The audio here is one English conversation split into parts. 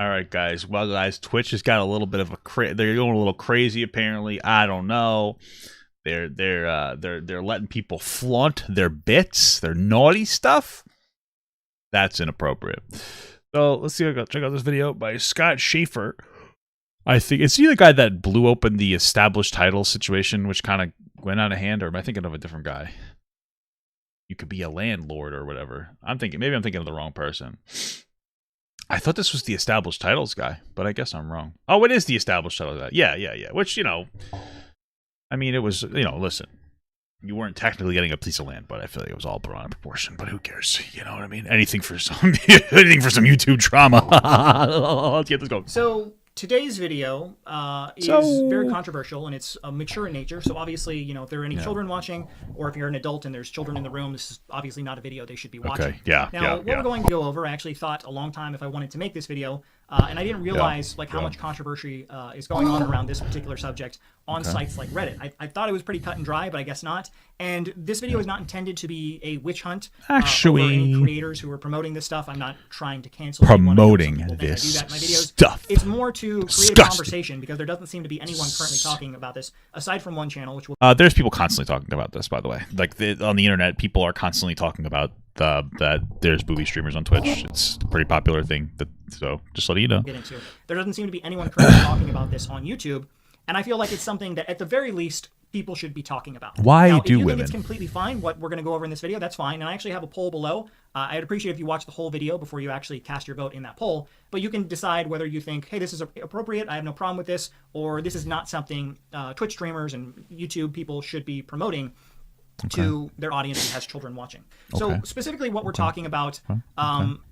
All right, guys. Well, guys, Twitch has got a little bit of they're going a little crazy. Apparently, I don't know. They're letting people flaunt their bits, their naughty stuff. That's inappropriate. So let's see. Check out this video by Scott Schaefer. I think is he the guy that blew open the established title situation, which kind of went out of hand, or am I thinking of a different guy? You could be a landlord or whatever. Maybe I'm thinking of the wrong person. I thought this was the established titles guy, but I guess I'm wrong. Oh, it is the established titles guy. Yeah. Which, I mean, it was, listen, you weren't technically getting a piece of land, but I feel like it was all brought in proportion. But who cares? You know what I mean? Anything for some YouTube drama. Let's get this going. So today's video is very controversial, and it's mature in nature. So obviously, if there are any children watching, or if you're an adult and there's children in the room, this is obviously not a video they should be watching. Okay. Yeah. Now, what we're going to go over, I actually thought a long time if I wanted to make this video, and I didn't realize how much controversy is going on around this particular subject on sites like Reddit. I thought it was pretty cut and dry, but I guess not. And this video is not intended to be a witch hunt over any creators who are promoting this stuff. I'm not trying to cancel promoting this stuff. It's more to create a conversation, because there doesn't seem to be anyone currently talking about this aside from one channel, which will there's people constantly talking about this, by the way. Like on the internet, people are constantly talking about that there's booby streamers on Twitch. It's a pretting popular thing. So just letting you know. There doesn't seem to be anyone currently talking about this on YouTube, and I feel like it's something that at the very least people should be talking about. Why now, do if you women? Think it's completely fine what we're going to go over in this video, that's fine. And I actually have a poll below. I'd appreciate if you watch the whole video before you actually cast your vote in that poll. But you can decide whether you think, hey, this is appropriate, I have no problem with this, or this is not something Twitch streamers and YouTube people should be promoting to their audience who has children watching. So specifically what we're talking about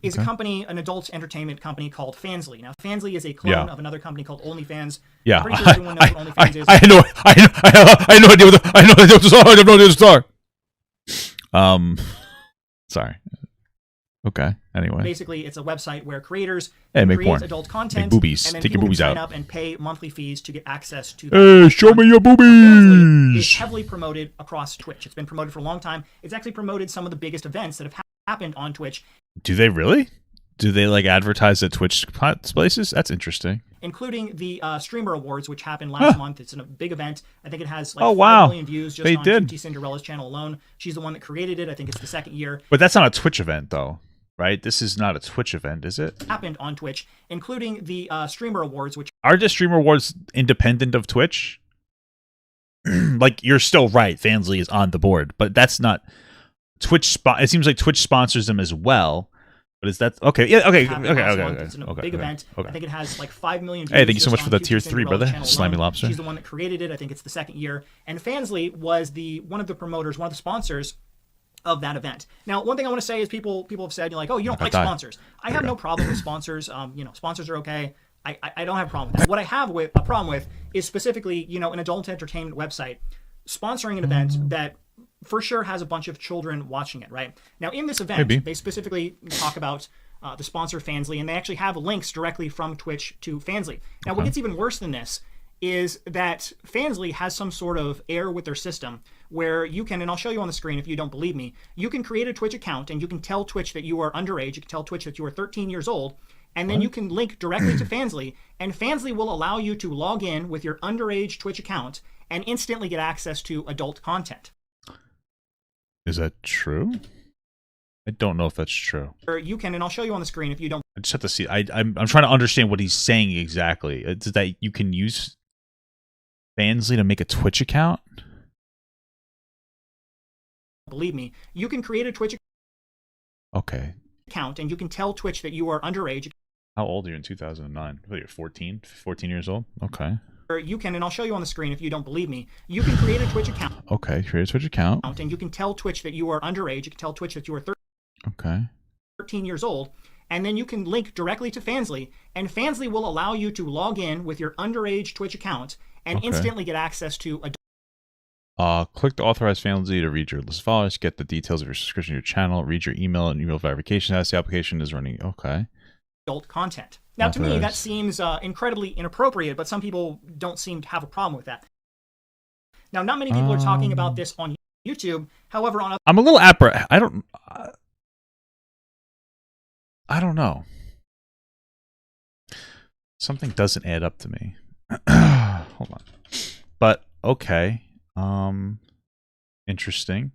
is a company, an adult entertainment company called Fansley. Now, Fansley is a clone of another company called OnlyFans. Yeah, I'm pretty sure everyone knows what OnlyFans is. I have no idea what the sorry. Okay. Anyway, basically, it's a website where creators make create porn. adult content, make boobies. and then Take your people boobies can sign out. up and pay monthly fees to get access to. Hey, show me your boobies! It's heavily promoted across Twitch. It's been promoted for a long time. It's actually promoted some of the biggest events that have happened on Twitch. Do they really? Do they advertise at Twitch places? That's interesting. Including the Streamer Awards, which happened last month. It's a big event. I think it has 5 million views just on QT Cinderella's channel alone. She's the one that created it. I think it's the 2nd year. But that's not a Twitch event, though, right? This is not a Twitch event, is it? Happened on Twitch, including the Streamer Awards, which are the Streamer Awards independent of Twitch? Like, you're still right. Fansley is on the board, but that's not Twitch. It seems like Twitch sponsors them as well. But is that okay? Yeah, okay. It's a big event. I think it has 5 million views. Hey, thank you so much for the tier 3, brother. Slimy Lobster. She's the one that created it. I think it's the 2nd year. And Fansley was one of the promoters, one of the sponsors of that event. Now, one thing I want to say is people have said, oh, you don't like sponsors. I have no problem with sponsors. Sponsors are okay. I don't have a problem with that. What I have a problem with is specifically, an adult entertainment website sponsoring an event that for sure has a bunch of children watching it, right? Now, in this event, they specifically talk about the sponsor Fansley, and they actually have links directly from Twitch to Fansley. Now, what gets even worse than this is that Fansley has some sort of error with their system where you can, and I'll show you on the screen if you don't believe me, you can create a Twitch account and you can tell Twitch that you are underage, you can tell Twitch that you are 13 years old, and then you can link directly to Fansley, and Fansley will allow you to log in with your underage Twitch account and instantly get access to adult content. Is that true? I don't know if that's true. You can, and I'll show you on the screen if you don't. I just have to see. I'm trying to understand what he's saying exactly. Is that you can use Fansley to make a Twitch account? Believe me, you can create a Twitch account, and you can tell Twitch that you are underage. How old are you in 2009? What are you, 14 years old? Okay. You can, and I'll show you on the screen if you don't believe me, you can create a Twitch account. Okay, create a Twitch account. And you can tell Twitch that you are underage. You can tell Twitch that you are 13 years old. And then you can link directly to Fansley. And Fansley will allow you to log in with your underage Twitch account and instantly get access to click the authorize Fansley to read your list of followers, get the details of your subscription to your channel, read your email and email verification as the application is running. Okay. Adult content. Now, to me, that seems incredibly inappropriate, but some people don't seem to have a problem with that. Now, not many people are talking about this on YouTube. However, I'm a little I don't know. Something doesn't add up to me. Hold on. But okay. Interesting.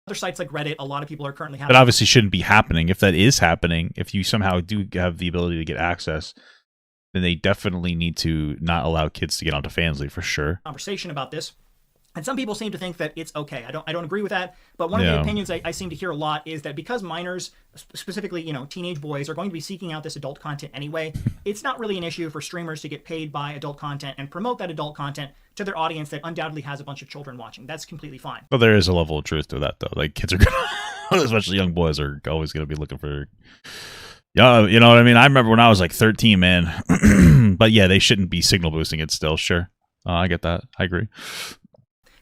Other sites like Reddit, a lot of people are currently having. That obviously shouldn't be happening. If that is happening, if you somehow do have the ability to get access, then they definitely need to not allow kids to get onto Fansley for sure. Conversation about this. And some people seem to think that it's okay. I don't agree with that. But one of the opinions I seem to hear a lot is that because minors, specifically, you know, teenage boys, are going to be seeking out this adult content anyway, it's not really an issue for streamers to get paid by adult content and promote that adult content to their audience that undoubtedly has a bunch of children watching. That's completely fine. Well, there is a level of truth to that, though. Like, kids are gonna, especially young boys, are always going to be looking for. Yeah, you know what I mean? I remember when I was like 13, man. But yeah, they shouldn't be signal boosting it still. Sure. I get that. I agree.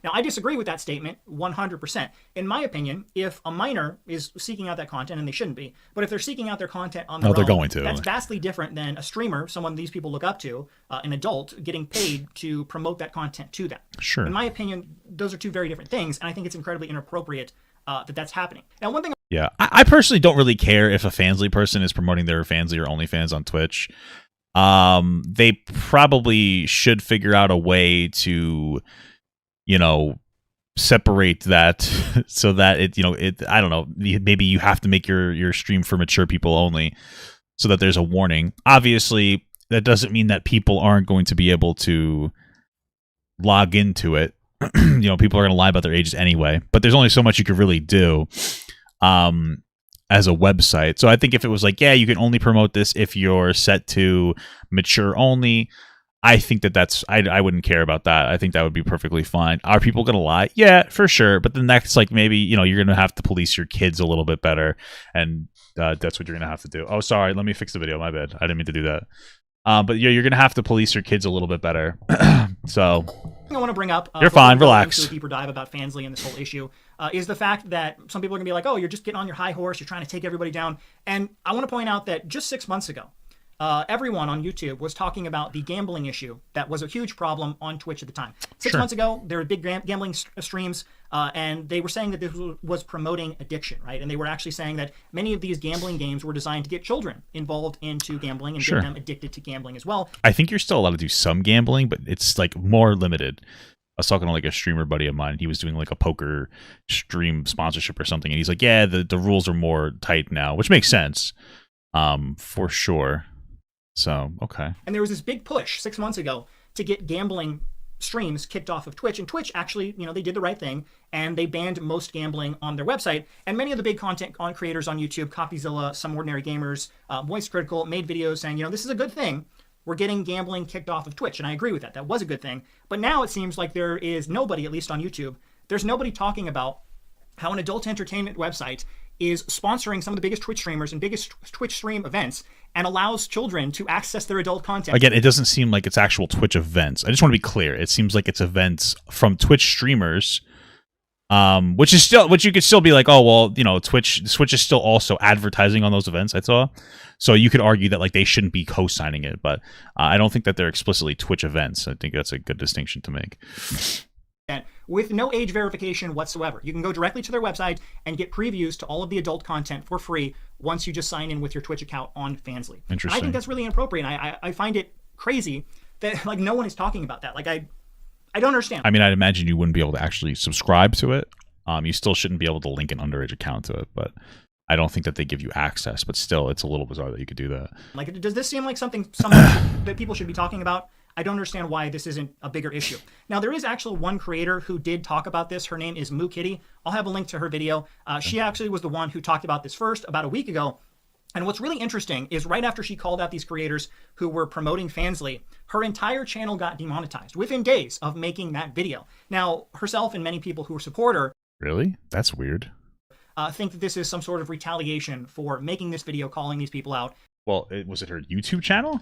Now, I disagree with that statement 100%. In my opinion, if a minor is seeking out that content, and they shouldn't be, but if they're seeking out their content on their own, they're going to. That's vastly different than a streamer, someone these people look up to, an adult, getting paid to promote that content to them. Sure. In my opinion, those are two very different things, and I think it's incredibly inappropriate that that's happening. Now, one thing... Yeah, I personally don't really care if a Fansley person is promoting their Fansley or OnlyFans on Twitch. They probably should figure out a way to, you know, separate that so that it, you know, I don't know, maybe you have to make your stream for mature people only so that there's a warning. Obviously, that doesn't mean that people aren't going to be able to log into it. You know, people are going to lie about their ages anyway, but there's only so much you could really do as a website. So I think if it was like, yeah, you can only promote this if you're set to mature only, I think that's, I wouldn't care about that. I think that would be perfectly fine. Are people going to lie? Yeah, for sure. But then that's like, maybe, you know, you're going to have to police your kids a little bit better. And that's what you're going to have to do. Oh, sorry. Let me fix the video. My bad. I didn't mean to do that. But yeah, you're going to have to police your kids a little bit better. So I want to bring up, you're fine. Relax. Into a deeper dive about Fansley and this whole issue is the fact that some people are going to be like, oh, you're just getting on your high horse. You're trying to take everybody down. And I want to point out that just 6 months ago, everyone on YouTube was talking about the gambling issue that was a huge problem on Twitch at the time. 6 months ago, there were big gambling streams, and they were saying that this was promoting addiction, right? And they were actually saying that many of these gambling games were designed to get children involved into gambling and get them addicted to gambling as well. I think you're still allowed to do some gambling, but it's like more limited. I was talking to like a streamer buddy of mine. He was doing like a poker stream sponsorship or something, and he's like, yeah, the rules are more tight now, which makes sense, for sure. So, okay. And there was this big push 6 months ago to get gambling streams kicked off of Twitch. And Twitch actually, you know, they did the right thing and they banned most gambling on their website. And many of the big content creators on YouTube, Copyzilla, Some Ordinary Gamers, Voice Critical, made videos saying, you know, this is a good thing. We're getting gambling kicked off of Twitch. And I agree with that. That was a good thing. But now it seems like there is nobody, at least on YouTube, there's nobody talking about how an adult entertainment website is sponsoring some of the biggest Twitch streamers and biggest Twitch stream events and allows children to access their adult content. Again, it doesn't seem like it's actual Twitch events. I just want to be clear. It seems like it's events from Twitch streamers, which you could still be like, oh, well, you know, Twitch is still also advertising on those events, I saw. So you could argue that like they shouldn't be co-signing it, but I don't think that they're explicitly Twitch events. I think that's a good distinction to make. With no age verification whatsoever. You can go directly to their website and get previews to all of the adult content for free once you just sign in with your Twitch account on Fansley. Interesting. I think that's really inappropriate. I find it crazy that like no one is talking about that. Like I don't understand. I mean, I'd imagine you wouldn't be able to actually subscribe to it. You still shouldn't be able to link an underage account to it, but I don't think that they give you access. But still, it's a little bizarre that you could do that. Like, does this seem like something that people should be talking about? I don't understand why this isn't a bigger issue. Now, there is actually one creator who did talk about this. Her name is Moo Kitty. I'll have a link to her video. She actually was the one who talked about this first about a week ago. And what's really interesting is right after she called out these creators who were promoting Fansley, her entire channel got demonetized within days of making that video. Now, herself and many people who support her... Really? That's weird. Think that this is some sort of retaliation for making this video, calling these people out. Well, was it her YouTube channel?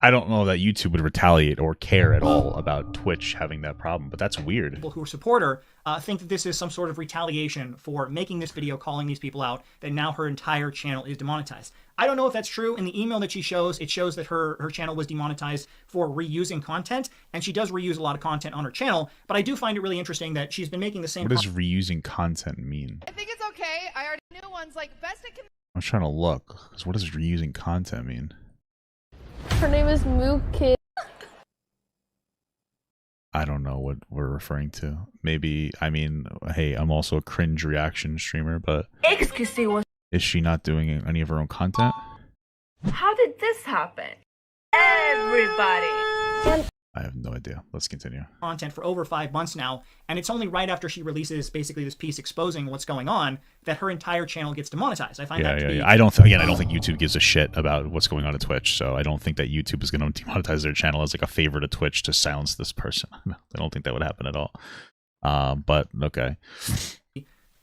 I don't know that YouTube would retaliate or care at all about Twitch having that problem, but that's weird. People who support her think that this is some sort of retaliation for making this video, calling these people out, that now her entire channel is demonetized. I don't know if that's true. In the email that she shows, it shows that her channel was demonetized for reusing content, and she does reuse a lot of content on her channel, but I do find it really interesting that she's been making the same... What does reusing content mean? I think it's okay. I already knew ones like best it can... I'm trying to look. 'Cause what does reusing content mean? Her name is Moo Kid. I don't know what we're referring to. Maybe, I mean, hey, I'm also a cringe reaction streamer, but is she not doing any of her own content? How did this happen? Everybody. I have no idea. Let's continue. Content for over 5 months now, and it's only right after she releases basically this piece exposing what's going on that her entire channel gets demonetized. I find that to be... I don't think YouTube gives a shit about what's going on at Twitch, so I don't think that YouTube is going to demonetize their channel as like a favor to Twitch to silence this person. I don't think that would happen at all. But okay.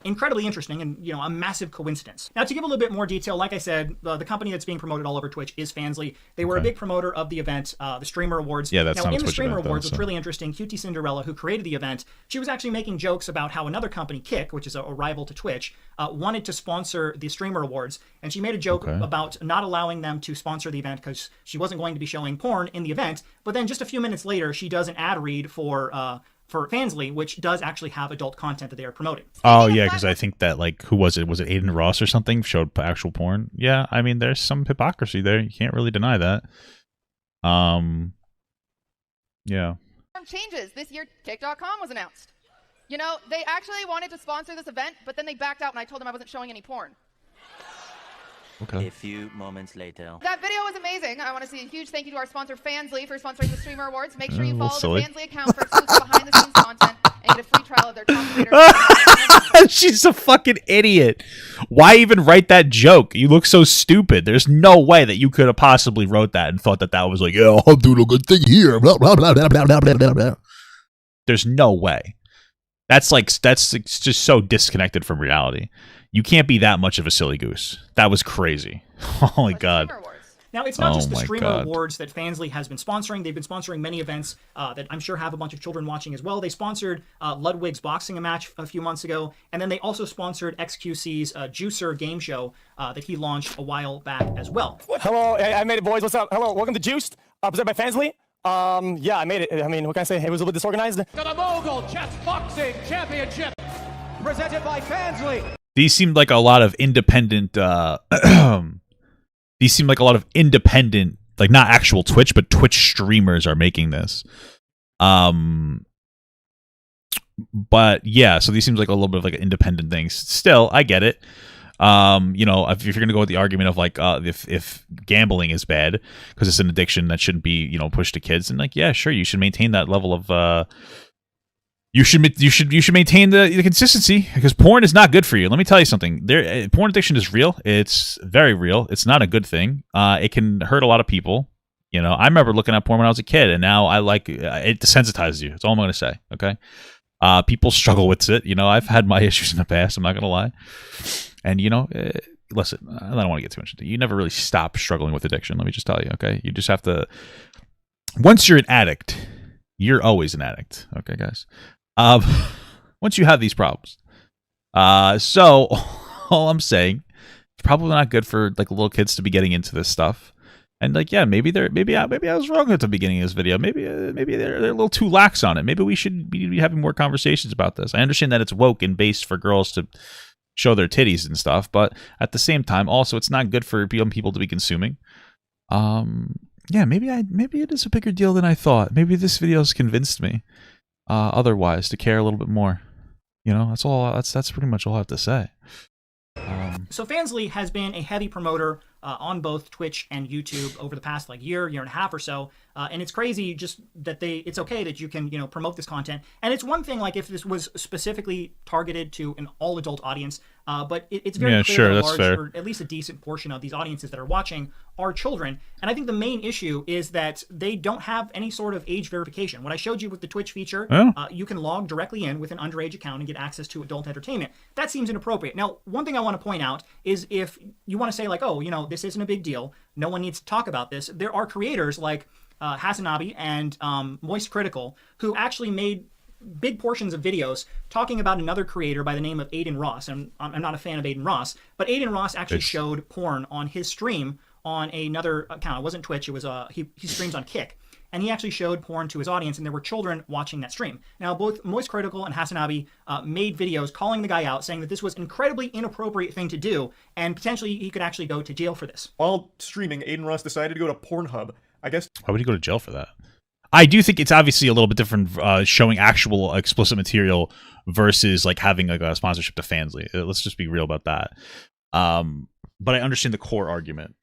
Incredibly interesting and, you know, a massive coincidence. Now, to give a little bit more detail, like I said, the company that's being promoted all over Twitch is Fansley. They were a big promoter of the event, the Streamer Awards. Yeah, that's now, not in the Twitch Streamer event, Awards, though, what's really interesting, QT Cinderella, who created the event, she was actually making jokes about how another company, Kick, which is a rival to Twitch, wanted to sponsor the Streamer Awards, and she made a joke about not allowing them to sponsor the event because she wasn't going to be showing porn in the event. But then just a few minutes later, she does an ad read for Fansley, which does actually have adult content that they are promoting. Oh, yeah, because I think that, like, who was it? Was it Aiden Ross or something? Showed actual porn? Yeah, I mean, there's some hypocrisy there. You can't really deny that. Yeah. Changes. This year, Kick.com was announced. You know, they actually wanted to sponsor this event, but then they backed out when I told them I wasn't showing any porn. Okay. A few moments later. That video was amazing. I want to say a huge thank you to our sponsor, Fansley, for sponsoring the Streamer Awards. Make sure you follow the Fansley account for exclusive behind-the-scenes content and get a free trial of their top creators. She's a fucking idiot. Why even write that joke? You look so stupid. There's no way that you could have possibly wrote that and thought that that was like, yeah, I'm doing a good thing here. Blah, blah, blah, blah, blah, blah, blah, blah. There's no way. That's just so disconnected from reality. You can't be that much of a silly goose. That was crazy. Oh my God. Now, it's not just the Streamer Awards that Fansley has been sponsoring. They've been sponsoring many events that I'm sure have a bunch of children watching as well. They sponsored Ludwig's boxing match a few months ago, and then they also sponsored XQC's Juicer game show that he launched a while back as well. Hello, I made it, boys. What's up? Hello, welcome to Juiced, presented by Fansley. Yeah, I made it. I mean, what can I say? It was a little disorganized. The Mogul Chess Boxing Championship, presented by Fansley. These seemed like a lot of independent, these seem like a lot of independent, like not actual Twitch, but Twitch streamers are making this. But yeah, so these seems like a little bit of like independent things. Still, I get it. You know, if you're gonna go with the argument of like, if gambling is bad because it's an addiction that shouldn't be, you know, pushed to kids, and like, yeah, sure, you should maintain that level of, you should maintain the consistency because porn is not good for you. Let me tell you something. Porn addiction is real. It's very real. It's not a good thing. It can hurt a lot of people. You know, I remember looking at porn when I was a kid, and now I like it. Desensitizes you. That's all I'm going to say. Okay. People struggle with it. You know, I've had my issues in the past. I'm not going to lie. And you know, listen, I don't want to get too much into it. You never really stop struggling with addiction. Let me just tell you. Okay. You just have to. Once you're an addict, you're always an addict. Okay, guys. Once you have these problems. So all I'm saying, it's probably not good for like little kids to be getting into this stuff. And like, yeah, maybe I was wrong at the beginning of this video. Maybe they're a little too lax on it. Maybe we should be having more conversations about this. I understand that it's woke and based for girls to show their titties and stuff, but at the same time, also it's not good for young people to be consuming. Yeah, maybe it is a bigger deal than I thought. Maybe this video has convinced me. Otherwise, to care a little bit more, you know, that's all. That's pretty much all I have to say. So Fansley has been a heavy promoter on both Twitch and YouTube over the past like year and a half or so, and it's crazy just that it's okay that you can, you know, promote this content. And it's one thing like if this was specifically targeted to an all-adult audience, but it's very clear that a large, or at least a decent portion of these audiences that are watching are children. And I think the main issue is that they don't have any sort of age verification. What I showed you with the Twitch feature, you can log directly in with an underage account and get access to adult entertainment. That seems inappropriate. Now, one thing I want to point out is if you want to say like, oh, you know, this isn't a big deal, no one needs to talk about this, there are creators like Hasanabi and Moist Critical who actually made big portions of videos talking about another creator by the name of Aiden Ross. And I'm not a fan of Aiden Ross, but Aiden Ross actually showed porn on his stream on another account. It wasn't Twitch, it was he streams on Kick. and he actually showed porn to his audience, and there were children watching that stream. Now, both Moist Critical and Hasanabi made videos calling the guy out, saying that this was an incredibly inappropriate thing to do, and potentially he could actually go to jail for this. While streaming, Aiden Ross decided to go to Pornhub. I guess. Why would he go to jail for that? I do think it's obviously a little bit different showing actual explicit material versus like having like a sponsorship to Fansley. Let's just be real about that. But I understand the core argument.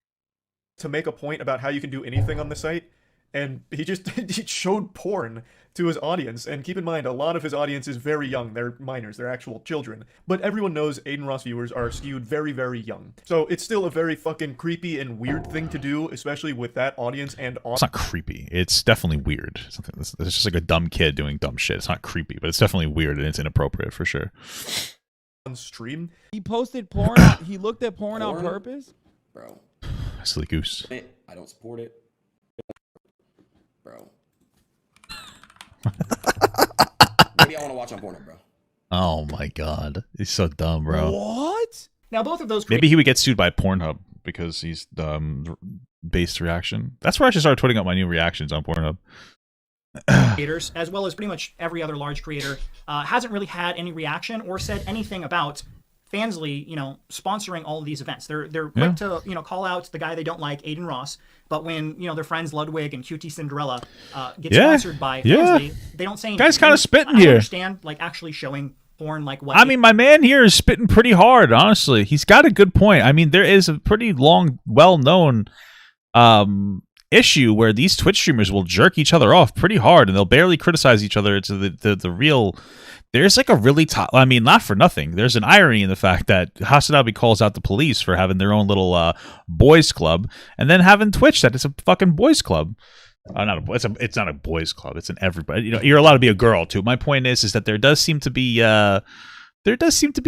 To make a point about how you can do anything on the site, and he just he showed porn to his audience. And keep in mind, a lot of his audience is very young. They're minors. They're actual children. But everyone knows Aiden Ross viewers are skewed very, very young. So it's still a very fucking creepy and weird thing to do, especially with that audience and It's not creepy. It's definitely weird. It's just like a dumb kid doing dumb shit. It's not creepy, but it's definitely weird and it's inappropriate for sure. On stream. He posted porn. He looked at porn on purpose? Bro. Silly goose. I don't support it. Bro. Maybe I want to watch on Pornhub, bro. Oh my god. He's so dumb, bro. What? Now, both of those... Maybe he would get sued by Pornhub because he's based reaction. That's where I should start tweeting out my new reactions on Pornhub. creators, as well as pretty much every other large creator, hasn't really had any reaction or said anything about Fansley, sponsoring all of these events. They're quick to, call out the guy they don't like, Aiden Ross, but when, their friends Ludwig and QT Cinderella get sponsored by Fansley, they don't say anything. Guy's kind of spitting I here. understand, actually showing porn, what... I mean, my man here is spitting pretty hard, honestly. He's got a good point. I mean, there is a pretty long, well-known issue where these Twitch streamers will jerk each other off pretty hard, and they'll barely criticize each other to the real... There's a really I mean, not for nothing. There's an irony in the fact that Hasanabi calls out the police for having their own little boys club, and then having Twitch that it's a fucking boys club. It's not a boys club. It's an everybody. You're allowed to be a girl too. My point is that there does seem to be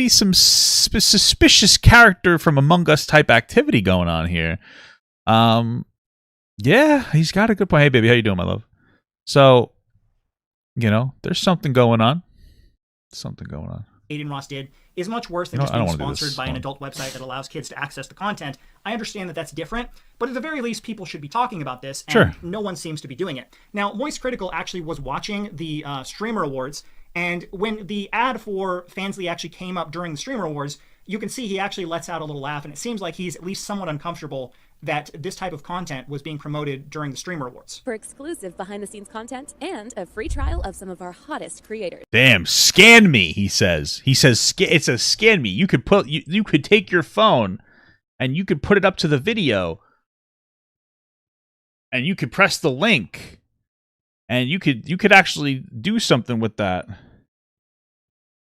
some suspicious character from Among Us type activity going on here. Yeah, he's got a good point. Hey, baby, how you doing, my love? So, there's something going on. Aiden Ross did is much worse than just being sponsored by an adult website that allows kids to access the content. I understand that that's different, but at the very least, people should be talking about this, and no one seems to be doing it. Now, Moist Critical actually was watching the Streamer Awards, and when the ad for Fansley actually came up during the Streamer Awards, you can see he actually lets out a little laugh, and it seems like he's at least somewhat uncomfortable that this type of content was being promoted during the Streamer Awards. For exclusive behind-the-scenes content and a free trial of some of our hottest creators. Damn, scan me, he says. He says it says scan me. You could take your phone and you could put it up to the video and you could press the link and you could actually do something with that.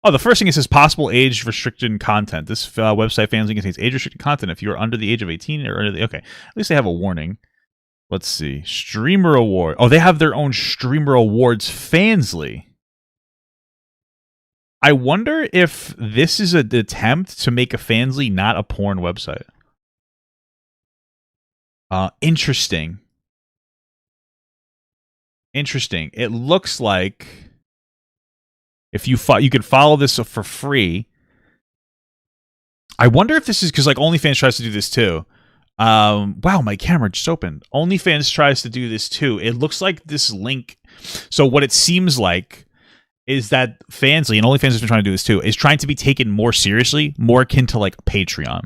Oh, the first thing it says possible age-restricted content. This website Fansley contains age-restricted content if you are under the age of 18 or under the... Okay, at least they have a warning. Let's see. Streamer Award. Oh, they have their own Streamer Awards Fansley. I wonder if this is an attempt to make a Fansley not a porn website. Interesting. It looks like... If you could follow this for free. I wonder if this is because OnlyFans tries to do this too. Wow, my camera just opened. OnlyFans tries to do this too. It looks like this link. So what it seems like is that Fansley, and OnlyFans has been trying to do this too, is trying to be taken more seriously, more akin to Patreon,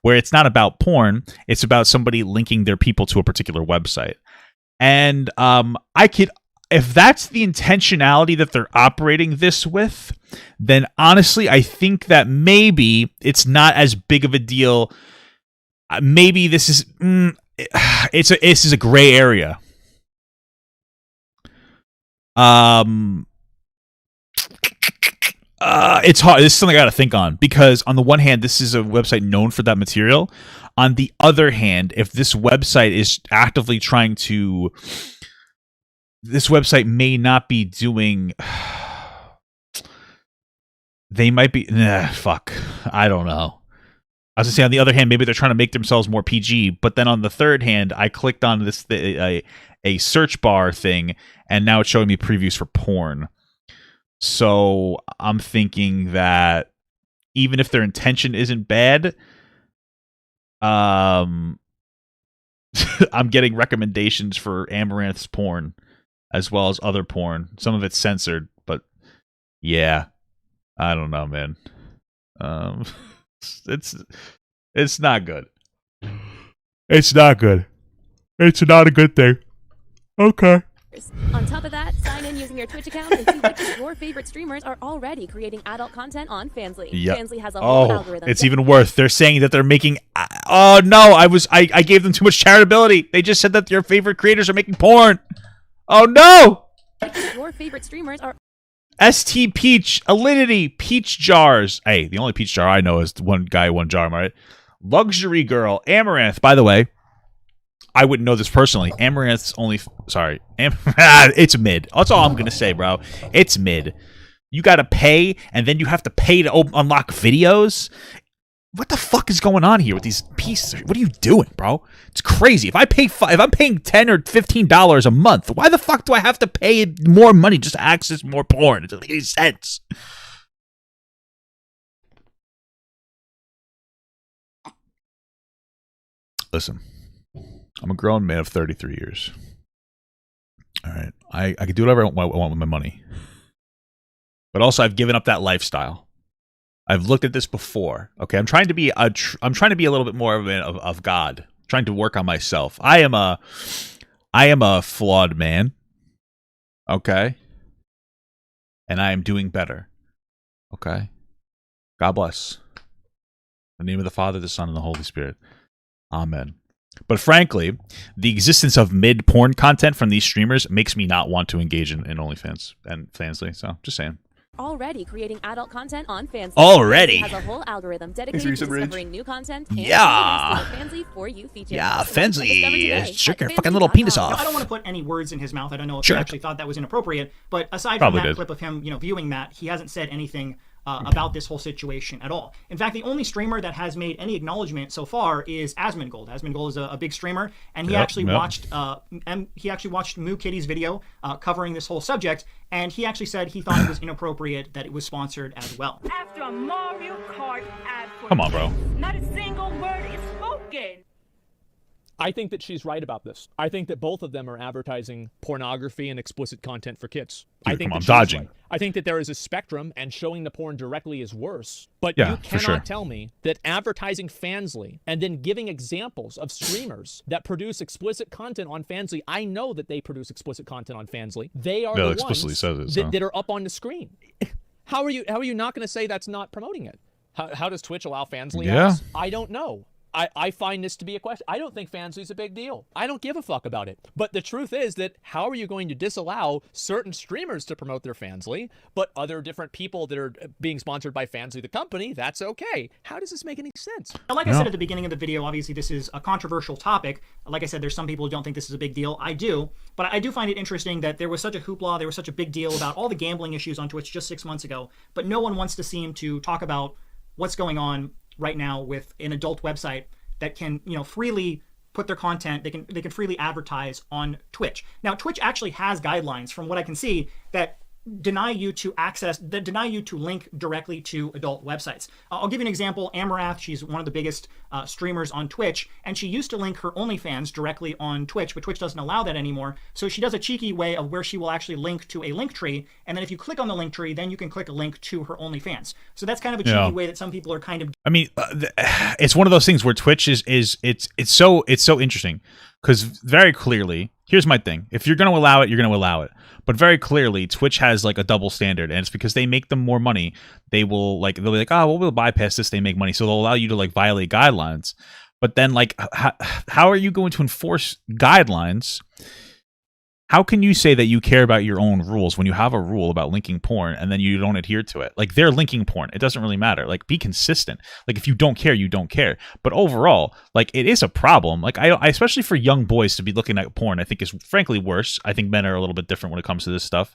where it's not about porn. It's about somebody linking their people to a particular website. And if that's the intentionality that they're operating this with, then honestly, I think that maybe it's not as big of a deal. Maybe this is this is a gray area. It's hard. This is something I got to think on, because on the one hand, this is a website known for that material. On the other hand, if this website is actively trying to... This website may not be doing... They might be... fuck. I don't know. I was going to say, on the other hand, maybe they're trying to make themselves more PG, but then on the third hand, I clicked on this a search bar thing, and now it's showing me previews for porn. So I'm thinking that even if their intention isn't bad... I'm getting recommendations for Amaranth's porn as well as other porn. Some of it's censored, but yeah, I don't know, man. It's not good. It's not good. It's not a good thing. Okay. On top of that, sign in using your Twitch account and see which of your favorite streamers are already creating adult content on Fansley. Yep. Fansley has a whole algorithm. It's even worse. They're saying that they're making... Oh, no. I gave them too much charitability. They just said that your favorite creators are making porn. Oh, no. Your favorite streamers are... ST Peach, Alinity, Peach Jars. Hey, the only Peach jar I know is one guy, one jar, right? Luxury Girl, Amaranth. By the way, I wouldn't know this personally. Amaranth's only... Sorry. It's mid. That's all I'm going to say, bro. It's mid. You got to pay, and then you have to pay to unlock videos? What the fuck is going on here with these pieces? What are you doing, bro? It's crazy. If I'm paying $10 or $15 a month, why the fuck do I have to pay more money just to access more porn? It doesn't make any sense. Listen. I'm a grown man of 33 years. All right. I can do whatever I want with my money. But also, I've given up that lifestyle. I've looked at this before. Okay, I'm trying to be a little bit more of God. I'm trying to work on myself. I am a flawed man. Okay? And I am doing better. Okay? God bless. In the name of the Father, the Son, and the Holy Spirit. Amen. But frankly, the existence of mid-porn content from these streamers makes me not want to engage in OnlyFans and Fansley. So, just saying. Already creating adult content on Fansley. Already? Fansley has a whole algorithm dedicated to discovering new content. And yeah. Fansley for you feature. Yeah, Fansley. Shake your fucking little penis off. Now, I don't want to put any words in his mouth. I don't know if sure. he actually thought that was inappropriate. But aside Probably from that did. clip of him, viewing that, he hasn't said anything about this whole situation at all. In fact, the only streamer that has made any acknowledgement so far is Asmongold. Asmongold is a big streamer, and he actually watched Moo Kitty's video covering this whole subject, and he actually said he thought it was inappropriate that it was sponsored as well. After a Mario Kart ad for come on, bro. Not a single word is spoken. I think that she's right about this. I think that both of them are advertising pornography and explicit content for kids. Dude, I think I'm dodging. Right. I think that there is a spectrum, and showing the porn directly is worse. But yeah, you cannot sure. tell me that advertising Fansley and then giving examples of streamers that produce explicit content on Fansley. I know that they produce explicit content on Fansley. They are the explicitly ones says it, so. that are up on the screen. How are you not going to say that's not promoting it? How does Twitch allow Fansley ads? I don't know. I find this to be a question. I don't think Fansley's a big deal. I don't give a fuck about it. But the truth is that how are you going to disallow certain streamers to promote their Fansley, but other different people that are being sponsored by Fansley, the company, that's okay? How does this make any sense? Now, like I said at the beginning of the video, obviously this is a controversial topic. Like I said, there's some people who don't think this is a big deal. I do. But I do find it interesting that there was such a hoopla, there was such a big deal about all the gambling issues on Twitch just 6 months ago, but no one wants to seem to talk about what's going on right now with an adult website that can, freely put their content, they can freely advertise on Twitch. Now, Twitch actually has guidelines, from what I can see, that deny you to link directly to adult websites. I'll give you an example. Amaranth, she's one of the biggest streamers on Twitch, and she used to link her OnlyFans directly on Twitch, but Twitch doesn't allow that anymore. So she does a cheeky way of where she will actually link to a link tree, and then if you click on the link tree, then you can click a link to her OnlyFans. So that's kind of a cheeky way that some people are kind of... I mean, it's one of those things where Twitch it's so interesting, because very clearly, here's my thing. If you're going to allow it, you're going to allow it. But very clearly, Twitch has like a double standard, and it's because they make them more money. They'll be like, oh, well, we'll bypass this. They make money, so they'll allow you to like violate guidelines. But then, like, how are you going to enforce guidelines? How can you say that you care about your own rules when you have a rule about linking porn and then you don't adhere to it? Like, they're linking porn. It doesn't really matter. Like, be consistent. Like, if you don't care, you don't care. But overall, like, it is a problem. Like, I especially for young boys to be looking at porn, I think is frankly worse. I think men are a little bit different when it comes to this stuff.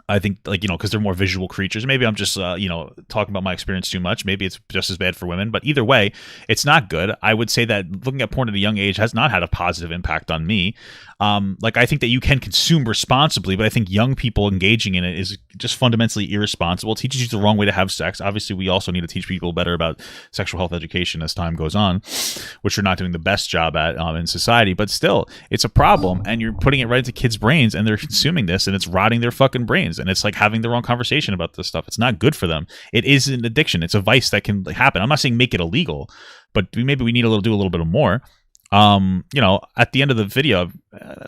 I think, like, you know, because they're more visual creatures. Maybe I'm just, you know, talking about my experience too much. Maybe it's just as bad for women. But either way, it's not good. I would say that looking at porn at a young age has not had a positive impact on me. Like, I think that you can consume responsibly, but I think young people engaging in it is just fundamentally irresponsible. It teaches you the wrong way to have sex. Obviously, we also need to teach people better about sexual health education as time goes on, which we're not doing the best job at in society. But still, it's a problem, and you're putting it right into kids' brains, and they're consuming this, and it's rotting their fucking brains, and it's like having the wrong conversation about this stuff. It's not good for them. It is an addiction. It's a vice that can happen. I'm not saying make it illegal, but maybe we need to do a little bit more. You know, at the end of the video,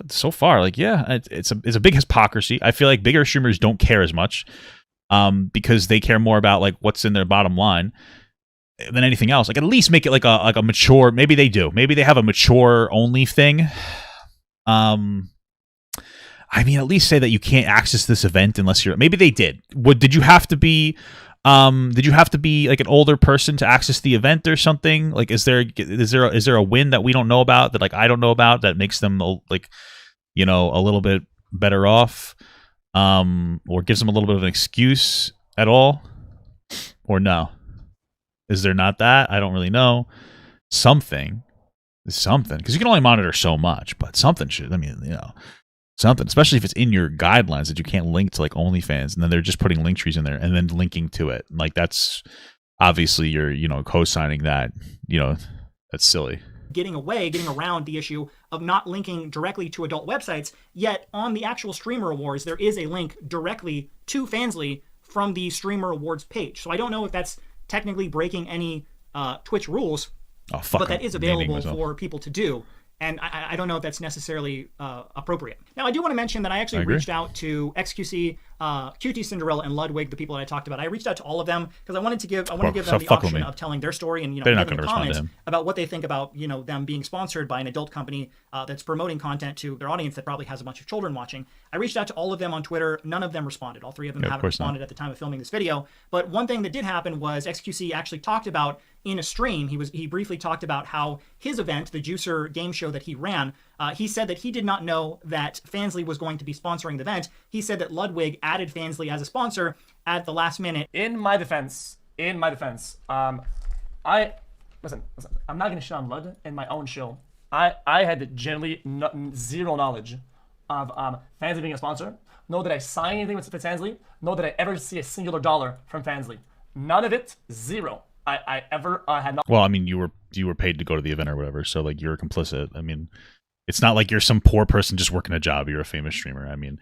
so far, like, yeah, it's a big hypocrisy. I feel like bigger streamers don't care as much, because they care more about like what's in their bottom line than anything else. Like, at least make it like a mature. Maybe they do. Maybe they have a mature only thing. I mean, at least say that you can't access this event unless you're. Maybe they did. Did you have to be? Did you have to be like an older person to access the event or something? Like, is there a win that we don't know about, that like I don't know about, that makes them like, you know, a little bit better off, or gives them a little bit of an excuse at all, or no? Is there not that? I don't really know. Something, because you can only monitor so much, but something should. I mean, you know. Something, especially if it's in your guidelines that you can't link to like OnlyFans, and then they're just putting link trees in there and then linking to it. Like, that's obviously you're, you know, co-signing that, you know, that's silly. Getting around the issue of not linking directly to adult websites, yet on the actual Streamer Awards, there is a link directly to Fansley from the Streamer Awards page. So I don't know if that's technically breaking any Twitch rules, but that is available for people to do. And I don't know if that's necessarily appropriate. Now, I do want to mention that I actually reached out to XQC, QT Cinderella, and Ludwig, the people that I talked about. I reached out to all of them because I wanted to give them the option of telling their story and, you know, giving comments about what they think about, you know, them being sponsored by an adult company that's promoting content to their audience that probably has a bunch of children watching. I reached out to all of them on Twitter. None of them responded. All three of them haven't responded at the time of filming this video. But one thing that did happen was XQC actually talked about in a stream. He briefly talked about how his event, the Juicer game show that he ran, he said that he did not know that Fansley was going to be sponsoring the event. He said that Ludwig added Fansley as a sponsor at the last minute. In my defense, listen, I'm not gonna shit on Lud in my own show. I had generally zero knowledge of Fansley being a sponsor. Nor did I sign anything with Fansley. Nor did I ever see a singular dollar from Fansley. None of it, zero. I ever had not. Well, I mean, you were paid to go to the event or whatever, so like you're complicit. I mean, it's not like you're some poor person just working a job. You're a famous streamer. I mean,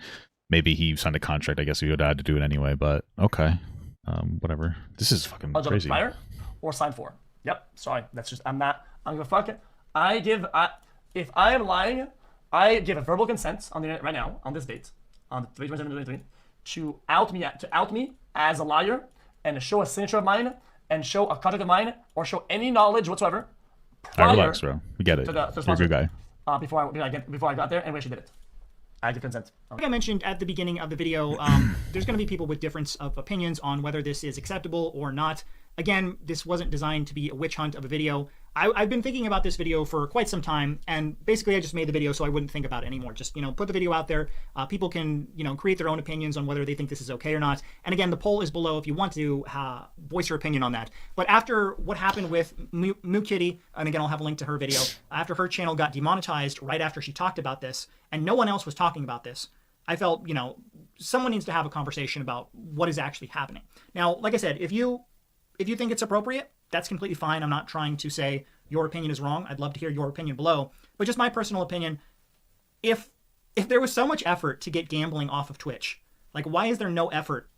maybe he signed a contract. I guess he would have had to do it anyway. But okay, whatever. This is fucking crazy. Fire or sign for. Yep. Sorry, that's just I'm gonna fuck it. If I am lying, I give a verbal consent on the internet right now on this date, on the 3/27/2023, to out me as a liar and to show a signature of mine. And show a contract of mine, or show any knowledge whatsoever. Relax, bro. We get it. You're a good guy. Before I got there, and we actually did it. I give consent. Like I mentioned at the beginning of the video, there's going to be people with difference of opinions on whether this is acceptable or not. Again, this wasn't designed to be a witch hunt of a video. I've been thinking about this video for quite some time, and basically I just made the video so I wouldn't think about it anymore. Just, you know, put the video out there. People can, you know, create their own opinions on whether they think this is okay or not. And again, the poll is below if you want to voice your opinion on that. But after what happened with Moo Kitty, and again, I'll have a link to her video, after her channel got demonetized right after she talked about this, and no one else was talking about this, I felt, you know, someone needs to have a conversation about what is actually happening. Now, like I said, if you think it's appropriate, that's completely fine. I'm not trying to say your opinion is wrong. I'd love to hear your opinion below. But just my personal opinion, if there was so much effort to get gambling off of Twitch, like, why is there no effort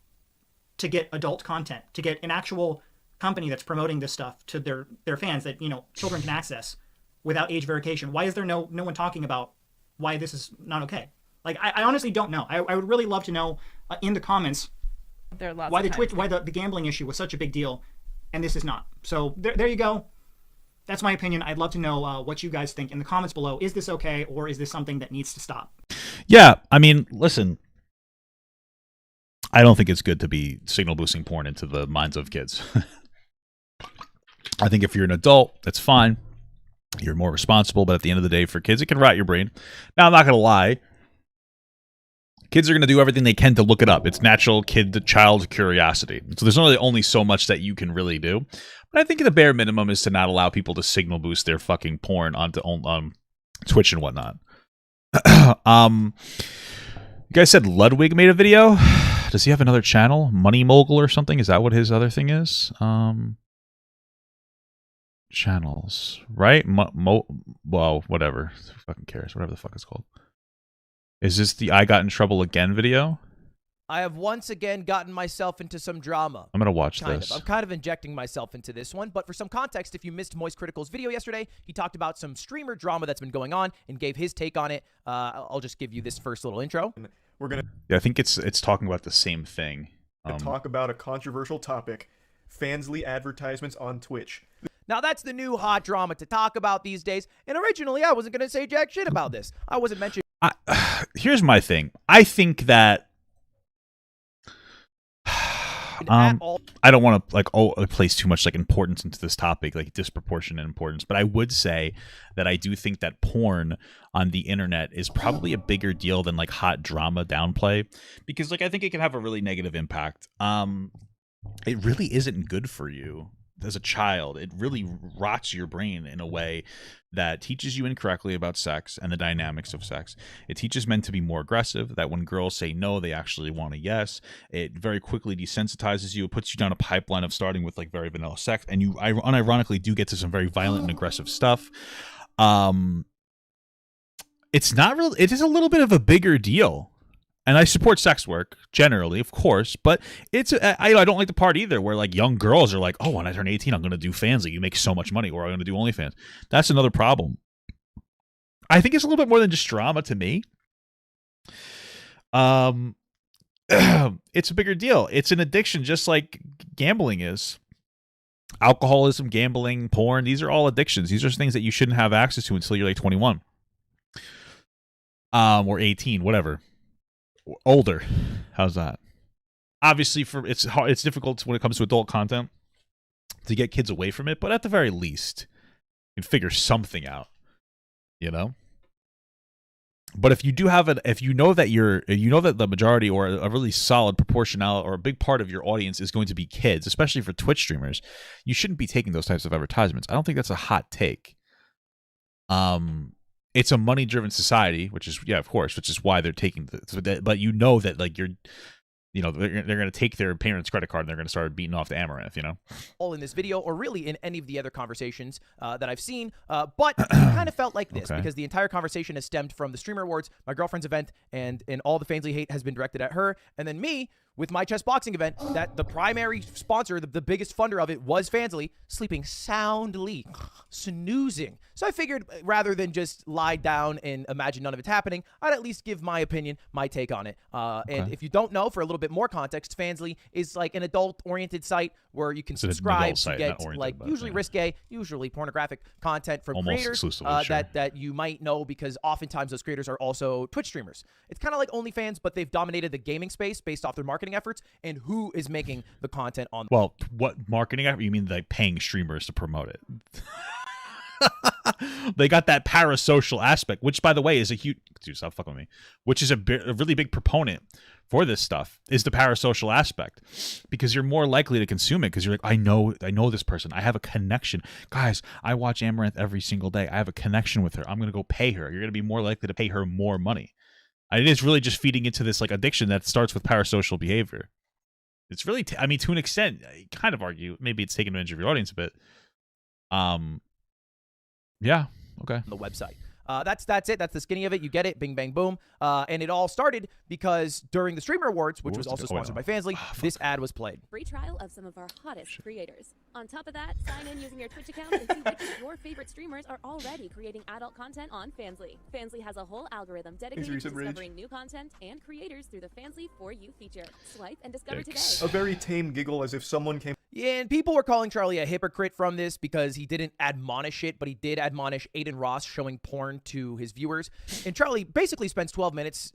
to get adult content, to get an actual company that's promoting this stuff to their fans that, you know, children can access without age verification? Why is there no one talking about why this is not okay? Like, I honestly don't know. I would really love to know in the comments why the gambling issue was such a big deal and this is not. So there you go. That's my opinion. I'd love to know what you guys think in the comments below. Is this okay, or is this something that needs to stop? Yeah, I mean, listen, I don't think it's good to be signal boosting porn into the minds of kids. I think if you're an adult, that's fine. You're more responsible, but at the end of the day, for kids, it can rot your brain. Now, I'm not going to lie. Kids are going to do everything they can to look it up. It's natural child curiosity. So there's only so much that you can really do. But I think the bare minimum is to not allow people to signal boost their fucking porn onto Twitch and whatnot. You guys said Ludwig made a video. Does he have another channel? Money Mogul or something? Is that what his other thing is? Channels, right? Well, whatever. Who fucking cares? Whatever the fuck it's called. Is this the I Got in Trouble Again video? I have once again gotten myself into some drama. I'm gonna watch this. I'm kind of injecting myself into this one, but for some context, if you missed Moist Critical's video yesterday, he talked about some streamer drama that's been going on and gave his take on it. I'll just give you this first little intro. We're gonna. Yeah, I think it's talking about the same thing. Talk about a controversial topic: Fansley advertisements on Twitch. Now, that's the new hot drama to talk about these days, and originally I wasn't going to say jack shit about this. I wasn't mentioning... Here's my thing. I think that... I don't want to place too much importance into this topic, like disproportionate importance, but I would say that I do think that porn on the internet is probably a bigger deal than hot drama downplay, because I think it can have a really negative impact. It really isn't good for you. As a child, it really rots your brain in a way that teaches you incorrectly about sex and the dynamics of sex. It teaches men to be more aggressive, that when girls say no, they actually want a yes. It very quickly desensitizes you. It puts you down a pipeline of starting with very vanilla sex, and you unironically do get to some very violent and aggressive stuff. It's not real. It is a little bit of a bigger deal. And I support sex work generally, of course, but I don't like the part either where young girls are like, oh, when I turn 18, I'm going to do Fansley. You make so much money, or I'm going to do OnlyFans. That's another problem. I think it's a little bit more than just drama to me. It's a bigger deal. It's an addiction, just like gambling is. Alcoholism, gambling, porn, these are all addictions. These are things that you shouldn't have access to until you're 21. Or 18, whatever. Older. How's that? Obviously, it's difficult when it comes to adult content to get kids away from it, but at the very least, you can figure something out, But if you do have if you know that the majority or a really solid proportional or a big part of your audience is going to be kids, especially for Twitch streamers, you shouldn't be taking those types of advertisements. I don't think that's a hot take. It's a money-driven society, which is of course, which is why they're taking but that you're they're going to take their parents' credit card and they're going to start beating off the amaranth, all in this video or really in any of the other conversations that I've seen, but it kind of felt like this because the entire conversation has stemmed from the Streamer Awards, my girlfriend's event, and all the Fansley hate has been directed at her, and then me with my chess boxing event, that the primary sponsor, the biggest funder of it was Fansley, sleeping soundly, snoozing. So I figured rather than just lie down and imagine none of it's happening, I'd at least give my opinion, my take on it. And if you don't know, for a little bit more context, Fansley is an adult-oriented site where you can subscribe to get usually risque, usually pornographic content from creators that you might know, because oftentimes those creators are also Twitch streamers. It's kind of like OnlyFans, but they've dominated the gaming space based off their marketing efforts and who is making the content on. Well, what marketing effort? You mean paying streamers to promote it? They got that parasocial aspect, which, by the way, is a huge. Dude, stop fucking with me. Which is a really big proponent for this stuff, is the parasocial aspect, because you're more likely to consume it because you're I know this person. I have a connection. Guys, I watch Amaranth every single day. I have a connection with her. I'm gonna go pay her. You're gonna be more likely to pay her more money. It is really just feeding into this addiction that starts with parasocial behavior. It's really, to an extent, I kind of argue maybe it's taking advantage of your audience a bit. Yeah. Okay. On the website. That's it. That's the skinny of it. You get it. Bing, bang, boom. And it all started because during the Streamer Awards, which was also sponsored by Fansley, this ad was played. Free trial of some of our hottest creators. On top of that, sign in using your Twitch account and see which of your favorite streamers are already creating adult content on Fansley. Fansley has a whole algorithm dedicated to discovering new content and creators through the Fansley For You feature. Swipe and discover today. A very tame giggle, as if someone came. Yeah, and people were calling Charlie a hypocrite from this because he didn't admonish it, but he did admonish Aiden Ross showing porn to his viewers. And Charlie basically spends 12 minutes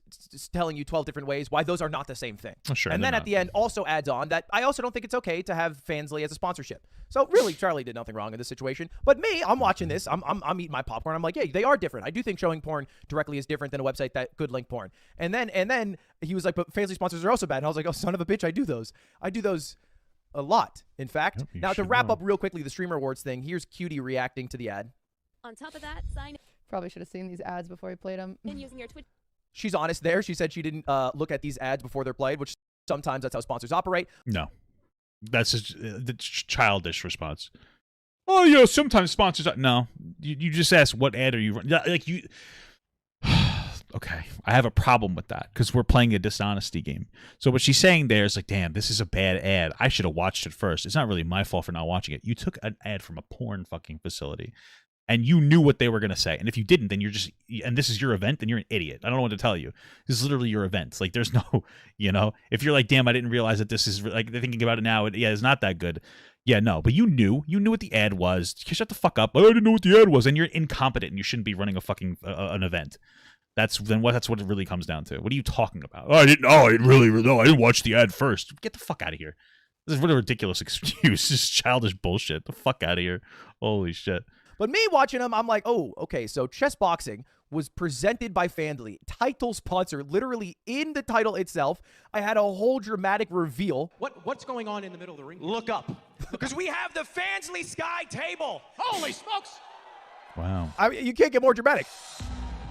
telling you 12 different ways why those are not the same thing. Sure, and then at the end also adds on that I also don't think it's okay to have Fansley as a sponsorship. So really, Charlie did nothing wrong in this situation. But me, I'm watching this. I'm eating my popcorn. I'm like, yeah, they are different. I do think showing porn directly is different than a website that could link porn. And then he was like, but Fansley sponsors are also bad. And I was like, oh, son of a bitch, I do those. I do those a lot, in fact. Yep, now, to wrap up real quickly the Streamer Awards thing, here's Cutie reacting to the ad. On top of that, sign Probably should have seen these ads before he played them. in using your Twitch. She's honest there. She said she didn't look at these ads before they're played, which sometimes that's how sponsors operate. No. That's just the childish response. Oh, sometimes sponsors... No. You just ask, what ad are you running? Like, you... Okay, I have a problem with that because we're playing a dishonesty game. So what she's saying there is like, damn, this is a bad ad. I should have watched it first. It's not really my fault for not watching it. You took an ad from a porn fucking facility and you knew what they were going to say. And if you didn't, then you're just, and this is your event, then you're an idiot. I don't know what to tell you. This is literally your event. Like there's no, if you're like, damn, I didn't realize that this is like, thinking about it now, it's not that good. Yeah, no, but you knew what the ad was. Shut the fuck up. I didn't know what the ad was. And you're incompetent and you shouldn't be running a fucking, an event. That's what it really comes down to. What are you talking about? Oh, I didn't watch the ad first. Get the fuck out of here. This is what a ridiculous excuse. This is childish bullshit. The fuck out of here. Holy shit. But me watching them, I'm like, oh, okay, so chess boxing was presented by Fansley. Title sponsor, literally in the title itself. I had a whole dramatic reveal. What's going on in the middle of the ring? Look up. Because we have the Fansley Sky table. Holy smokes. Wow. You can't get more dramatic.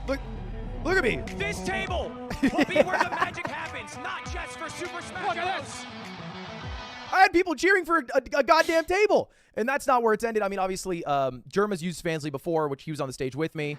Look at me. This table will be where the magic happens, not just for Super Smash Bros. Look at this. I had people cheering for a goddamn table. And that's not where it's ended. I mean, obviously, Jerma's used Fansley before, which he was on the stage with me.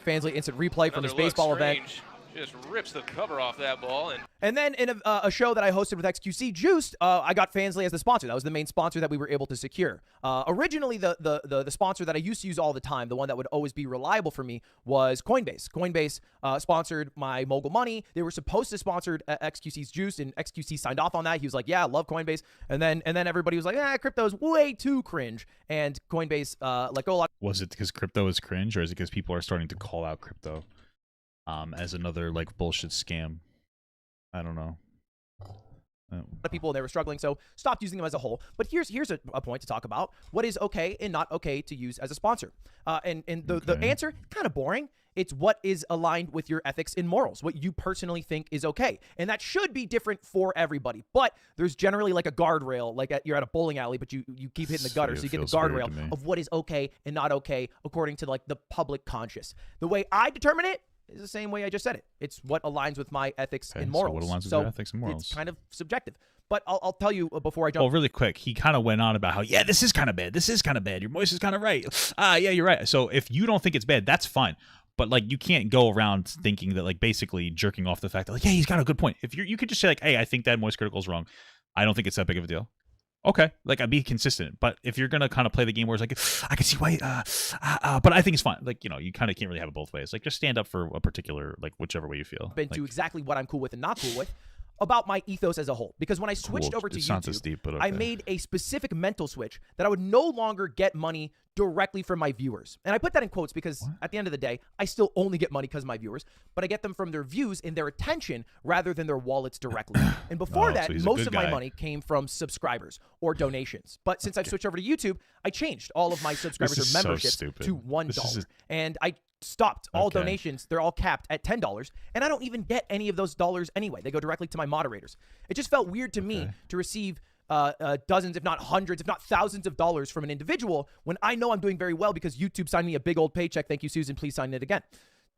Fansley instant replay from his baseball event. Just rips the cover off that ball. And then in a show that I hosted with XQC Juiced, I got Fansley as the sponsor. That was the main sponsor that we were able to secure. Originally, the sponsor that I used to use all the time, the one that would always be reliable for me, was Coinbase. Coinbase sponsored my Mogul Money. They were supposed to sponsor XQC's Juiced, and XQC signed off on that. He was like, yeah, I love Coinbase. And then everybody was like, crypto's way too cringe. And Coinbase let go a lot. Was it because crypto is cringe, or is it because people are starting to call out crypto as another like bullshit scam? I don't know. A lot of people, they were struggling, so stopped using them as a whole. But here's a point to talk about what is okay and not okay to use as a sponsor. And the answer, kind of boring. It's what is aligned with your ethics and morals, what you personally think is okay. And that should be different for everybody. But there's generally like a guardrail, like you're at a bowling alley, but you keep hitting the gutter. So you get the guardrail of what is okay and not okay according to like the public conscious. The way I determine it is the same way I just said it. It's what aligns with my ethics and morals. So what aligns with your ethics and morals? It's kind of subjective. But I'll tell you before I jump. Oh, really quick. He kind of went on about how, yeah, this is kind of bad. This is kind of bad. Your voice is kind of right. Yeah, you're right. So if you don't think it's bad, that's fine. But like, you can't go around thinking that, like, basically jerking off the fact that, like, yeah, he's got a good point. If you could just say, like, hey, I think that Moist Critical is wrong. I don't think it's that big of a deal. Okay, like, I'd be consistent. But if you're gonna kind of play the game where it's like, I can see why, but I think it's fine. Like, you kind of can't really have it both ways. Like, just stand up for a particular, like, whichever way you feel. To exactly what I'm cool with and not cool with. About my ethos as a whole. Because when I switched over to YouTube, not this deep, but okay. I made a specific mental switch that I would no longer get money directly from my viewers. And I put that in quotes because at the end of the day, I still only get money because of my viewers, but I get them from their views and their attention rather than their wallets directly. And before that, most of my money came from subscribers or donations. But since I switched over to YouTube, I changed all of my subscribers or memberships to $1. And I stopped all donations. They're all capped at $10, and I don't even get any of those dollars anyway. They go directly to my moderators. It just felt weird to me to receive dozens, if not hundreds, if not thousands of dollars from an individual when I know I'm doing very well because YouTube signed me a big old paycheck. Thank you, Susan. Please sign it again.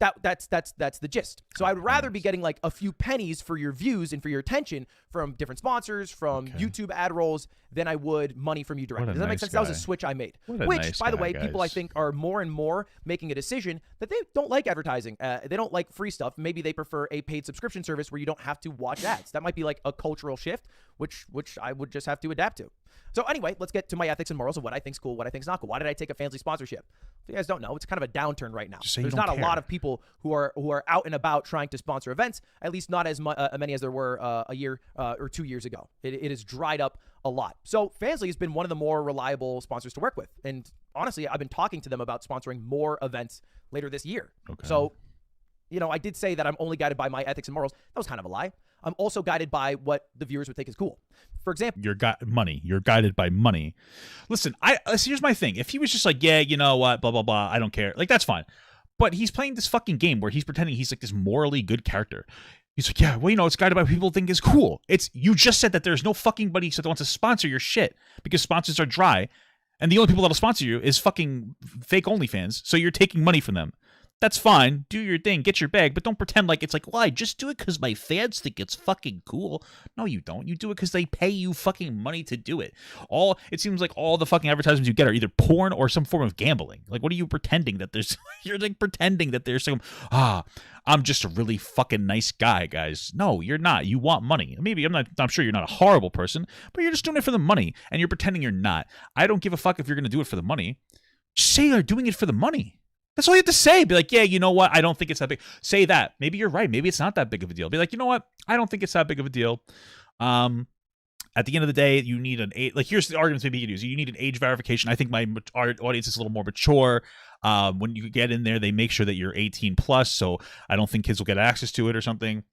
That's the gist. So I'd rather be getting like a few pennies for your views and for your attention from different sponsors, from YouTube ad rolls, than I would money from you directly. Does that make sense? That was a switch I made. Which, by the way, people I think are more and more making a decision that they don't like advertising. They don't like free stuff. Maybe they prefer a paid subscription service where you don't have to watch ads. That might be like a cultural shift, which I would just have to adapt to. So anyway, let's get to my ethics and morals of what I think's cool, what I think's not cool. Why did I take a Fansley sponsorship? If you guys don't know, it's kind of a downturn right now. There's not a lot of people who are out and about trying to sponsor events, at least not as many as there were a year or 2 years ago. It is dried up a lot. So Fansley has been one of the more reliable sponsors to work with. And honestly, I've been talking to them about sponsoring more events later this year. Okay. So, you know, I did say that I'm only guided by my ethics and morals. That was kind of a lie. I'm also guided by what the viewers would think is cool. For example, You're guided by money. Listen, here's my thing. If he was just like, yeah, you know what, blah, blah, blah, I don't care. Like, that's fine. But he's playing this fucking game where he's pretending he's like this morally good character. He's like, yeah, well, you know, it's guided by what people think is cool. You just said that there's no fucking buddy that wants to sponsor your shit because sponsors are dry. And the only people that'll sponsor you is fucking fake OnlyFans. So you're taking money from them. That's fine. Do your thing. Get your bag. But don't pretend like it's like, well, I just do it because my fans think it's fucking cool. No, you don't. You do it because they pay you fucking money to do it. It seems like all the fucking advertisements you get are either porn or some form of gambling. Like, what are you pretending that there's... You're like pretending that there's some... I'm just a really fucking nice guy, guys. No, you're not. You want money. Maybe I'm sure you're not a horrible person, but you're just doing it for the money, and you're pretending you're not. I don't give a fuck if you're going to do it for the money. Just say you're doing it for the money. That's all you have to say. Be like, yeah, you know what? I don't think it's that big. Say that. Maybe you're right. Maybe it's not that big of a deal. Be like, you know what? I don't think it's that big of a deal. At the end of the day, you need an age. Like, here's the arguments maybe you could use. You need an age verification. I think our audience is a little more mature. When you get in there, they make sure that you're 18 plus. So I don't think kids will get access to it or something.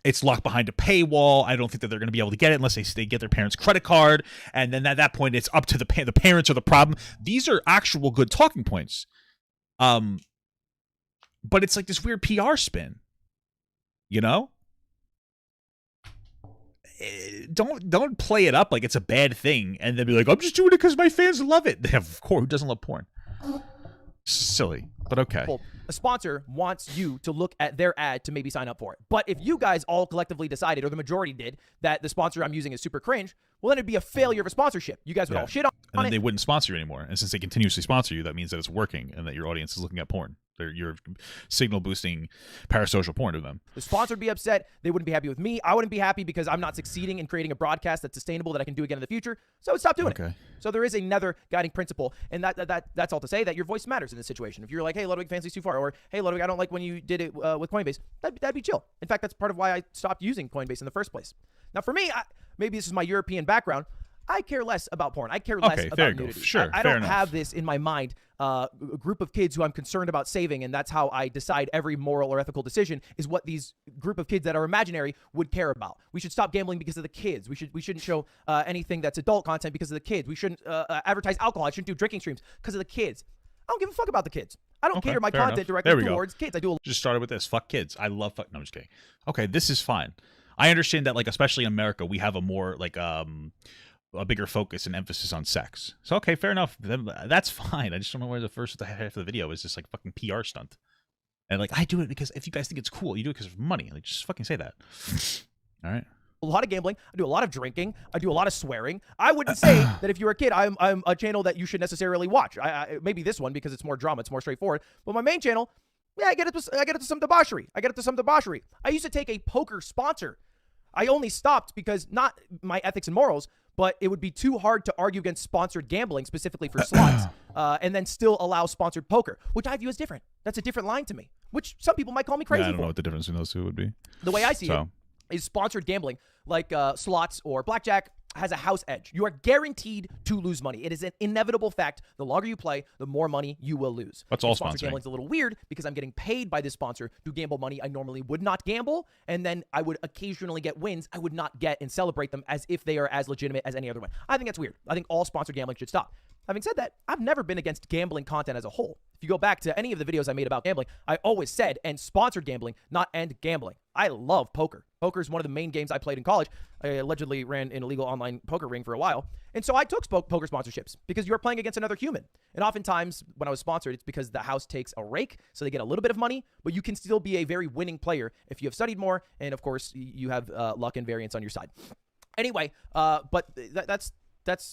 It's locked behind a paywall. I don't think that they're going to be able to get it unless they get their parents' credit card. And then at that point, it's up to the parents or the problem. These are actual good talking points. But it's like this weird PR spin, you know? Don't play it up like it's a bad thing and then be like, I'm just doing it because my fans love it. Of course, who doesn't love porn? Silly, but okay. Well, a sponsor wants you to look at their ad to maybe sign up for it. But if you guys all collectively decided, or the majority did, that the sponsor I'm using is super cringe, well, then it'd be a failure of a sponsorship. You guys would all shit on it. And then they wouldn't sponsor you anymore. And since they continuously sponsor you, that means that it's working and that your audience is looking at porn. You're signal boosting parasocial porn to them. The sponsor would be upset. They wouldn't be happy with me. I wouldn't be happy because I'm not succeeding in creating a broadcast that's sustainable that I can do again in the future. So I would stop doing it. So there is another guiding principle. And that's all to say that your voice matters in this situation. If you're like, hey, Ludwig, Fansley's too far. Or, hey, Ludwig, I don't like when you did it with Coinbase. That'd be chill. In fact, that's part of why I stopped using Coinbase in the first place. Now, for me, maybe this is my European background. I care less about porn. I care less about nudity. Sure, I don't have this in my mind, a group of kids who I'm concerned about saving, and that's how I decide every moral or ethical decision is what these group of kids that are imaginary would care about. We should stop gambling because of the kids. We shouldn't show anything that's adult content because of the kids. We shouldn't advertise alcohol. I shouldn't do drinking streams because of the kids. I don't give a fuck about the kids. I don't cater my content directly towards kids. I do. Just started with this. Fuck kids. I love fuck. No, I'm just kidding. Okay, this is fine. I understand that, like, especially in America, we have a more like a bigger focus and emphasis on sex. So okay, fair enough. That's fine. I just don't know where the first half of the video is just like fucking PR stunt. And like, I do it because if you guys think it's cool, you do it because of money. Like, just fucking say that. All right. A lot of gambling. I do a lot of drinking. I do a lot of swearing. I wouldn't say that if you're a kid, I'm a channel that you should necessarily watch. Maybe this one because it's more drama, it's more straightforward. But my main channel, yeah, I get it to some debauchery. I used to take a poker sponsor. I only stopped because not my ethics and morals, but it would be too hard to argue against sponsored gambling, specifically for slots, and then still allow sponsored poker, which I view as different. That's a different line to me, which some people might call me crazy for. I don't know what the difference in those two would be. The way I see it is sponsored gambling, like slots or blackjack, has a house edge. You are guaranteed to lose money. It is an inevitable fact. The longer you play, the more money you will lose. That's all sponsored gambling is a little weird because I'm getting paid by this sponsor to gamble money I normally would not gamble, and then I would occasionally get wins I would not get and celebrate them as if they are as legitimate as any other one. I think that's weird. I think all sponsored gambling should stop. Having said that, I've never been against gambling content as a whole. If you go back to any of the videos I made about gambling, I always said end sponsored gambling, not end gambling. I love poker. Poker is one of the main games I played in college. I allegedly ran an illegal online poker ring for a while. And so I took poker sponsorships because you're playing against another human. And oftentimes when I was sponsored, it's because the house takes a rake, so they get a little bit of money, but you can still be a very winning player if you have studied more. And of course, you have luck and variance on your side. Anyway, but that's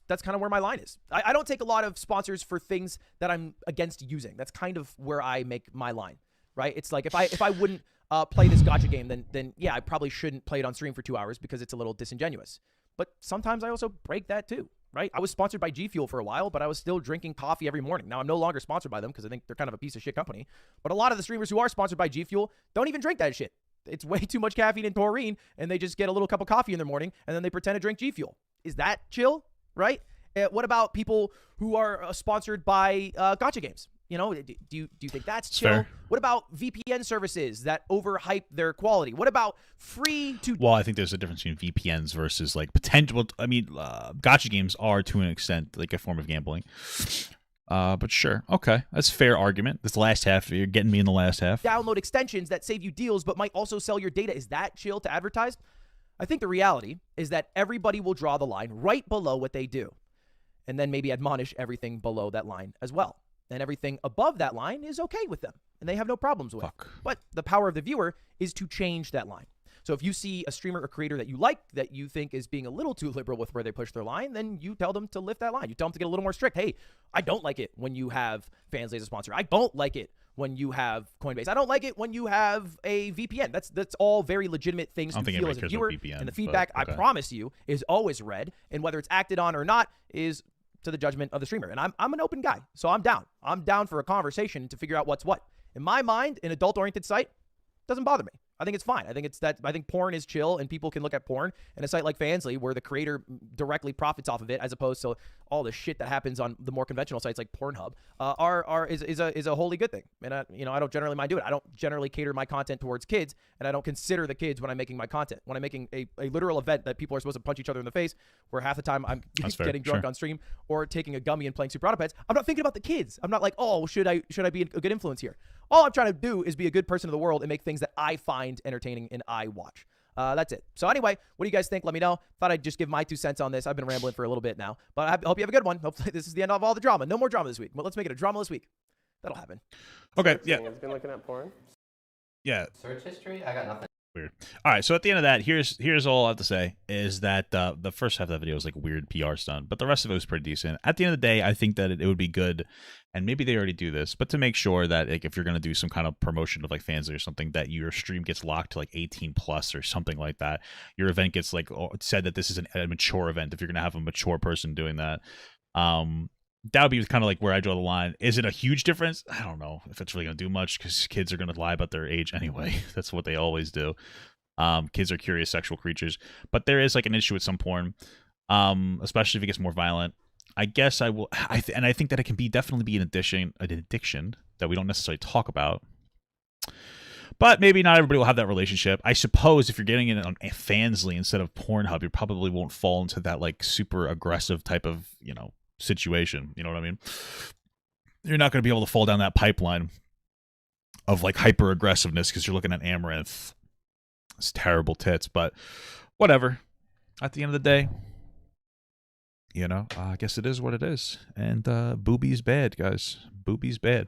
kind of where my line is. I don't take a lot of sponsors for things that I'm against using. That's kind of where I make my line, right? It's like if I wouldn't play this gacha game, then yeah, I probably shouldn't play it on stream for 2 hours because it's a little disingenuous. But sometimes I also break that too, right? I was sponsored by G Fuel for a while, but I was still drinking coffee every morning. Now I'm no longer sponsored by them because I think they're kind of a piece of shit company. But a lot of the streamers who are sponsored by G Fuel don't even drink that shit. It's way too much caffeine and taurine, and they just get a little cup of coffee in the morning, and then they pretend to drink G Fuel. Is that chill, right? What about people who are sponsored by gacha games? You know, do you think that's chill? Fair. What about VPN services that overhype their quality? What about free to... Well, I think there's a difference between VPNs versus like potential. I mean, gacha games are to an extent like a form of gambling. But sure. Okay. That's a fair argument. This last half, you're getting me in the last half. Download extensions that save you deals but might also sell your data. Is that chill to advertise? I think the reality is that everybody will draw the line right below what they do, and then maybe admonish everything below that line as well. And everything above that line is okay with them, and they have no problems with. But the power of the viewer is to change that line. So if you see a streamer or creator that you like, that you think is being a little too liberal with where they push their line, then you tell them to lift that line. You tell them to get a little more strict. Hey, I don't like it when you have Fansley as a sponsor. I don't like it when you have Coinbase. I don't like it when you have a VPN. That's all very legitimate things to feel as a viewer. VPN, and the feedback, I promise you, is always read. And whether it's acted on or not is to the judgment of the streamer. And I'm an open guy, so I'm down. I'm down for a conversation to figure out what's what. In my mind, an adult-oriented site doesn't bother me. I think it's fine. I think porn is chill, and people can look at porn. And a site like Fansley, where the creator directly profits off of it, as opposed to all the shit that happens on the more conventional sites like Pornhub, is a wholly good thing. And I don't generally mind doing it. I don't generally cater my content towards kids, and I don't consider the kids when I'm making my content. When I'm making a literal event that people are supposed to punch each other in the face, where half the time I'm getting drunk on stream or taking a gummy and playing Super Autopets, I'm not thinking about the kids. I'm not like, oh, should I be a good influence here? All I'm trying to do is be a good person of the world and make things that I find entertaining and I watch. That's it. So anyway, what do you guys think? Let me know. Thought I'd just give my 2 cents on this. I've been rambling for a little bit now, but I hope you have a good one. Hopefully this is the end of all the drama. No more drama this week. Well, let's make it a drama-less week. That'll happen. Okay, yeah. Has been looking at porn. Yeah. Search history? I got nothing. Weird. All right, so at the end of that, here's all I have to say is that the first half of that video was like weird PR stunt, but the rest of it was pretty decent. At the end of the day, I think that it would be good, and maybe they already do this, but to make sure that like if you're gonna do some kind of promotion of like Fansley or something, that your stream gets locked to like 18 plus or something like that. Your event gets like said that this is a mature event if you're gonna have a mature person doing that. That would be kind of like where I draw the line. Is it a huge difference? I don't know if it's really going to do much because kids are going to lie about their age anyway. That's what they always do. Kids are curious sexual creatures. But there is like an issue with some porn, especially if it gets more violent. I guess I will, and I think that it can definitely be an addiction that we don't necessarily talk about. But maybe not everybody will have that relationship. I suppose if you're getting it on Fansley instead of Pornhub, you probably won't fall into that like super aggressive type of, situation. You know what I mean? You're not going to be able to fall down that pipeline of like hyper aggressiveness because you're looking at Amaranth. It's terrible tits, but whatever. At the end of the day, I guess it is what it is. And boobies bad, guys. Boobies bad.